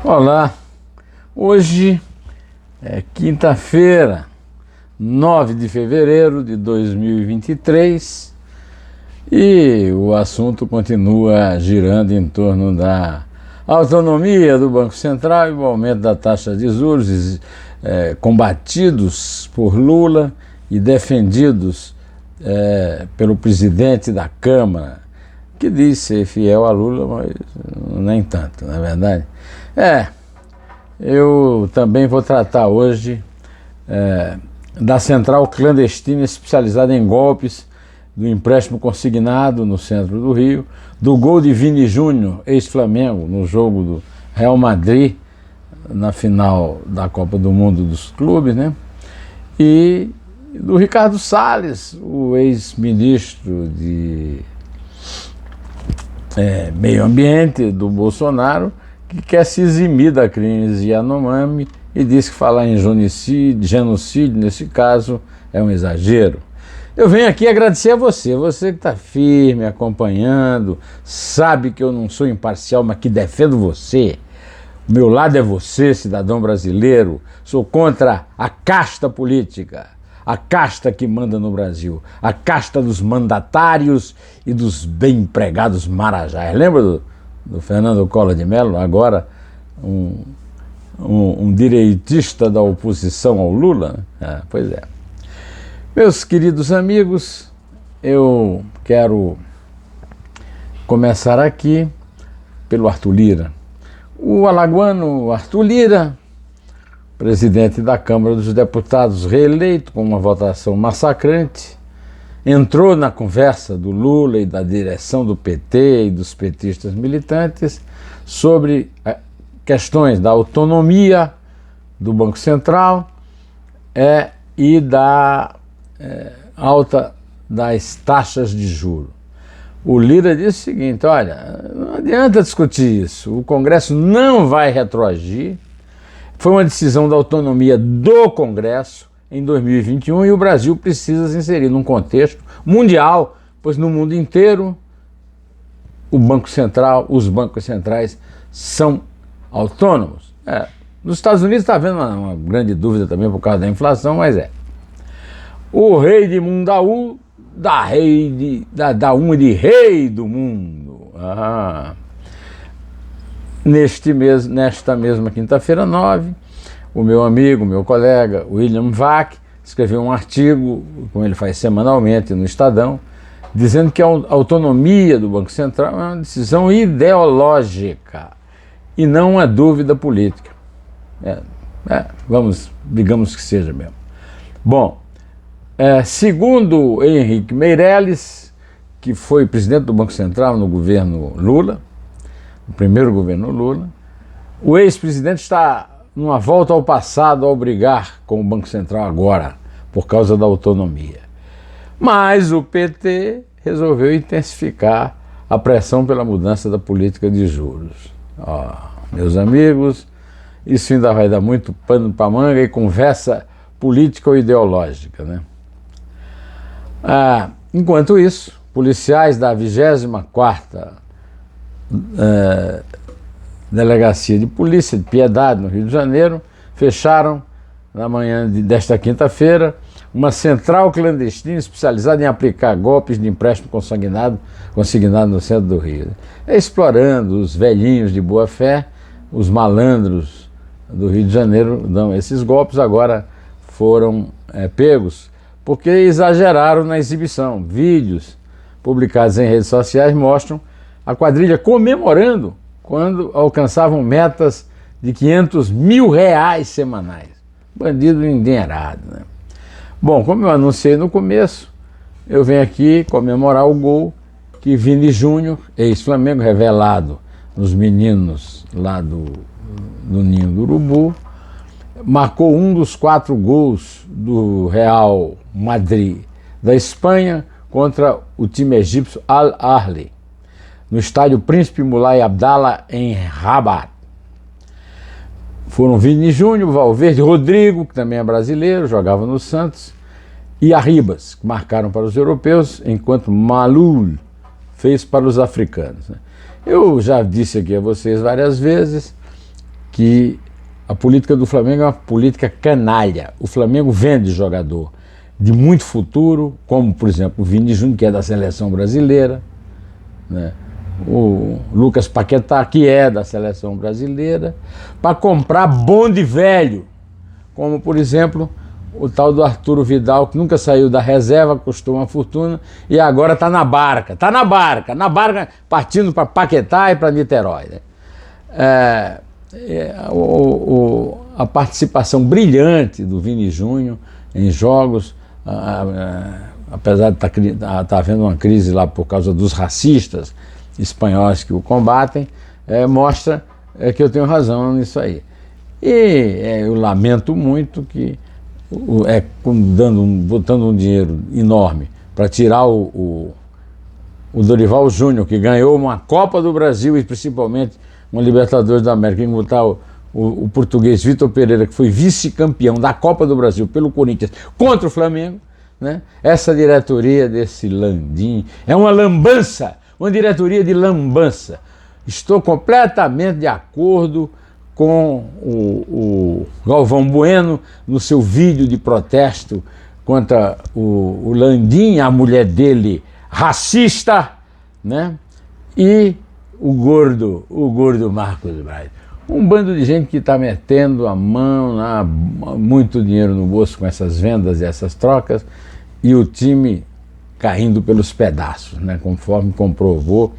Olá, hoje é quinta-feira, 9 de fevereiro de 2023 e o assunto continua girando em torno da autonomia do Banco Central e o aumento da taxa de juros, combatidos por Lula e defendidos pelo presidente da Câmara, que diz ser fiel a Lula, mas nem tanto, não é verdade? Eu também vou tratar hoje da central clandestina especializada em golpes, do empréstimo consignado no centro do Rio, do gol de Vini Júnior, ex-Flamengo, no jogo do Real Madrid, na final da Copa do Mundo dos clubes, né? E do Ricardo Salles, o ex-ministro de Meio Ambiente do Bolsonaro, que quer se eximir da crise Yanomami e diz que falar em genocídio, nesse caso, é um exagero. Eu venho aqui agradecer a você que está firme, acompanhando, sabe que eu não sou imparcial, mas que defendo você. O meu lado é você, cidadão brasileiro. Sou contra a casta política, a casta que manda no Brasil, a casta dos mandatários e dos bem empregados marajás. Lembra do Fernando Collor de Mello, agora um direitista da oposição ao Lula? Pois é. Meus queridos amigos, eu quero começar aqui pelo Arthur Lira. O alagoano Arthur Lira, presidente da Câmara dos Deputados, reeleito com uma votação massacrante, entrou na conversa do Lula e da direção do PT e dos petistas militantes sobre questões da autonomia do Banco Central e da alta das taxas de juros. O Lira disse o seguinte: olha, não adianta discutir isso, o Congresso não vai retroagir, foi uma decisão da autonomia do Congresso em 2021 e o Brasil precisa se inserir num contexto mundial, pois no mundo inteiro o Banco Central, os bancos centrais são autônomos. Nos Estados Unidos está havendo uma grande dúvida também por causa da inflação, mas o rei de Mundaú dá uma de rei do mundo. Nesta mesma quinta-feira 9, o meu amigo, meu colega William Vac escreveu um artigo, como ele faz semanalmente no Estadão, dizendo que a autonomia do Banco Central é uma decisão ideológica e não uma dúvida política. Digamos que seja mesmo. Bom, segundo Henrique Meirelles, que foi presidente do Banco Central no governo Lula, no primeiro governo Lula, o ex-presidente está numa volta ao passado ao brigar com o Banco Central agora, por causa da autonomia. Mas o PT resolveu intensificar a pressão pela mudança da política de juros. Meus amigos, isso ainda vai dar muito pano para manga e conversa política ou ideológica, né? Enquanto isso, policiais da 24ª Delegacia de Polícia de Piedade, no Rio de Janeiro, fecharam na manhã desta quinta-feira uma central clandestina especializada em aplicar golpes de empréstimo consignado no centro do Rio. Explorando os velhinhos de boa fé, os malandros do Rio de Janeiro dão esses golpes, agora foram pegos porque exageraram na exibição. Vídeos publicados em redes sociais mostram a quadrilha comemorando quando alcançavam metas de R$500 mil semanais. Bandido endinheirado, né? Bom, como eu anunciei no começo, eu venho aqui comemorar o gol que Vini Júnior, ex-Flamengo, revelado nos meninos lá do Ninho do Urubu, marcou um dos 4 gols do Real Madrid da Espanha contra o time egípcio Al Ahly, no estádio Príncipe Mulay Abdallah, em Rabat. Foram Vini Júnior, Valverde, Rodrigo, que também é brasileiro, jogava no Santos, e Arribas, que marcaram para os europeus, enquanto Malul fez para os africanos. Eu já disse aqui a vocês várias vezes que a política do Flamengo é uma política canalha. O Flamengo vende jogador de muito futuro, como, por exemplo, o Vini Júnior, que é da seleção brasileira, né? O Lucas Paquetá, que é da seleção brasileira, para comprar bonde velho, como, por exemplo, o tal do Arturo Vidal, que nunca saiu da reserva, custou uma fortuna, e agora está na barca, partindo para Paquetá e para Niterói, né? A participação brilhante do Vini Júnior em jogos, apesar de estar havendo uma crise lá por causa dos racistas espanhóis que o combatem, mostra que eu tenho razão nisso aí. E eu lamento muito que botando um dinheiro enorme para tirar o Dorival Júnior, que ganhou uma Copa do Brasil e principalmente uma Libertadores da América, e botar o português Vitor Pereira, que foi vice-campeão da Copa do Brasil pelo Corinthians contra o Flamengo, né? Essa diretoria desse Landim é uma lambança, uma diretoria de lambança. Estou completamente de acordo com o Galvão Bueno no seu vídeo de protesto contra o Landim, a mulher dele racista, né? E o gordo Marcos Braz. Um bando de gente que está metendo a mão, muito dinheiro no bolso com essas vendas e essas trocas, e o time caindo pelos pedaços, né? Conforme comprovou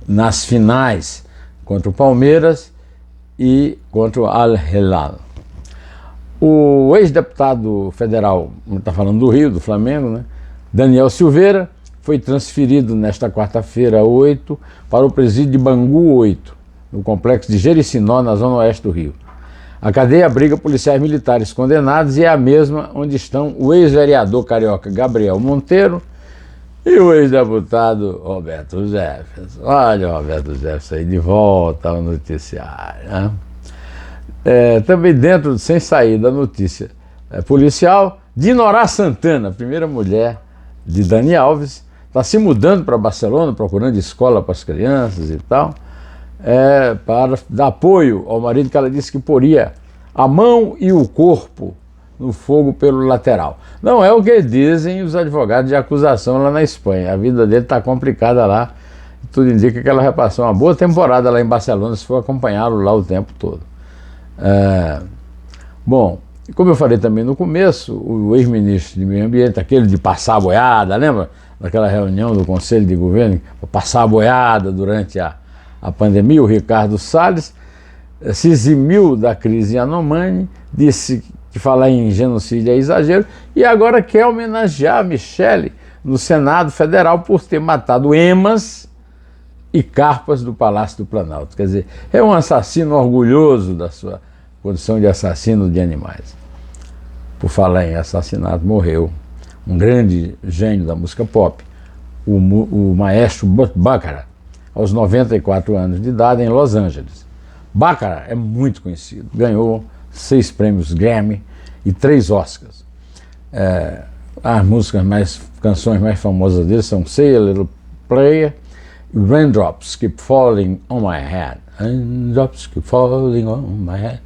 nas finais contra o Palmeiras e contra o Al-Hilal. O ex-deputado federal, está falando do Rio, do Flamengo, né? Daniel Silveira, foi transferido nesta quarta-feira 8 para o presídio de Bangu 8, no complexo de Jericinó, na zona oeste do Rio. A cadeia abriga policiais militares condenados e é a mesma onde estão o ex-vereador carioca Gabriel Monteiro e o ex-deputado Roberto Jefferson. Olha o Roberto Jefferson aí de volta ao noticiário, né? Também dentro, sem sair da notícia policial, Dinorá Santana, a primeira mulher de Dani Alves, está se mudando para Barcelona, procurando escola para as crianças e tal, para dar apoio ao marido, que ela disse que poria a mão e o corpo no fogo pelo lateral. Não é o que dizem os advogados de acusação lá na Espanha. A vida dele está complicada lá. Tudo indica que ela vai passar uma boa temporada lá em Barcelona, se for acompanhá-lo lá o tempo todo. Bom, como eu falei também no começo, o ex-ministro de Meio Ambiente, aquele de passar a boiada, lembra? Daquela reunião do Conselho de Governo, passar a boiada durante a pandemia, o Ricardo Salles se eximiu da crise Yanomami, disse que falar em genocídio é exagero, e agora quer homenagear a Michele no Senado Federal por ter matado emas e carpas do Palácio do Planalto. Quer dizer, é um assassino orgulhoso da sua condição de assassino de animais. Por falar em assassinato, morreu um grande gênio da música pop, o maestro Burt Bacharach, aos 94 anos de idade, em Los Angeles. Bacharach é muito conhecido, ganhou 6 prêmios Grammy e 3 Oscars. As canções mais famosas dele são Say a Little Prayer e Raindrops Keep Falling on My Head. Raindrops Keep Falling on My Head.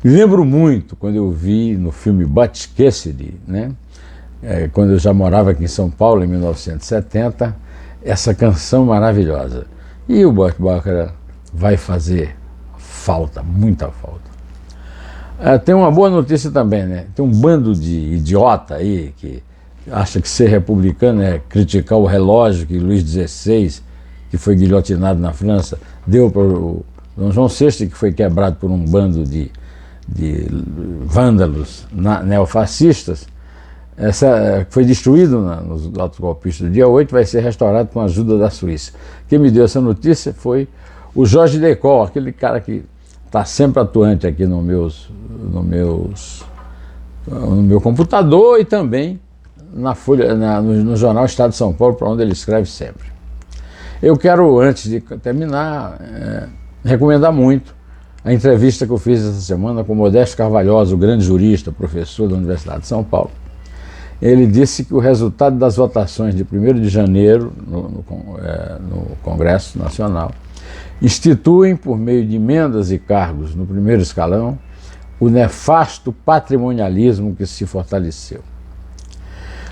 Me lembro muito quando eu vi no filme Butch Cassidy, né? Quando eu já morava aqui em São Paulo, em 1970, essa canção maravilhosa. E o Burt Bacharach vai fazer falta, muita falta. Tem uma boa notícia também, né? Tem um bando de idiota aí que acha que ser republicano é criticar o relógio que Luís XVI, que foi guilhotinado na França, deu para o Dom João VI, que foi quebrado por um bando de vândalos neofascistas. Foi destruído nos atos golpistas do dia 8, vai ser restaurado com a ajuda da Suíça. Quem me deu essa notícia foi o Jorge Decol, aquele cara que está sempre atuante aqui no meu computador e também no jornal Estado de São Paulo, para onde ele escreve sempre. Eu quero, antes de terminar, recomendar muito a entrevista que eu fiz essa semana com Modesto Carvalhosa, o grande jurista, professor da Universidade de São Paulo. Ele disse que o resultado das votações de 1º de janeiro no Congresso Nacional instituem, por meio de emendas e cargos no primeiro escalão, o nefasto patrimonialismo que se fortaleceu.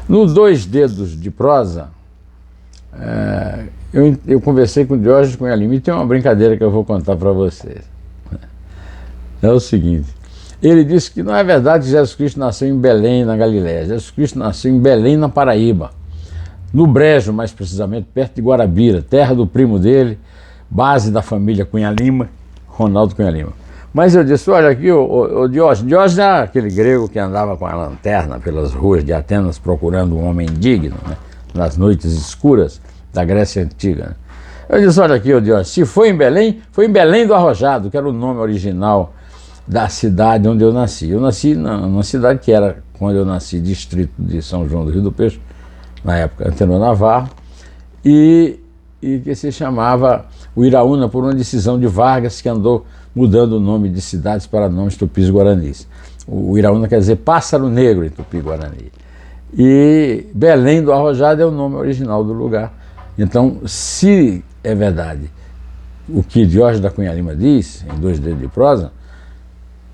No Dois Dedos de Prosa, eu conversei com Diógenes Cunha Lima e tem uma brincadeira que eu vou contar para vocês. É o seguinte, ele disse que não é verdade que Jesus Cristo nasceu em Belém, na Galiléia. Jesus Cristo nasceu em Belém, na Paraíba, no Brejo, mais precisamente, perto de Guarabira, terra do primo dele, base da família Cunha Lima, Ronaldo Cunha Lima. Mas eu disse, olha aqui, o Diógenes é aquele grego que andava com a lanterna pelas ruas de Atenas procurando um homem digno, né, nas noites escuras da Grécia Antiga. Né? Eu disse, olha aqui, Diógenes, se foi em Belém do Arrojado, que era o nome original da cidade onde eu nasci. Eu nasci numa cidade que era, quando eu nasci, distrito de São João do Rio do Peixe, na época Antenor Navarro, e que se chamava Uiraúna, por uma decisão de Vargas, que andou mudando o nome de cidades para nomes tupis guaranis. O Uiraúna quer dizer pássaro negro em tupi-guarani. E Belém do Arrojado é o nome original do lugar. Então, se é verdade o que Diógenes da Cunha Lima diz, em Dois Dedos de Prosa,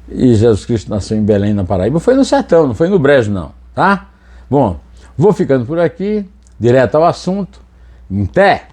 e Jesus Cristo nasceu em Belém, na Paraíba, foi no sertão, não foi no Brejo, não, tá? Bom, vou ficando por aqui, direto ao assunto, em pé.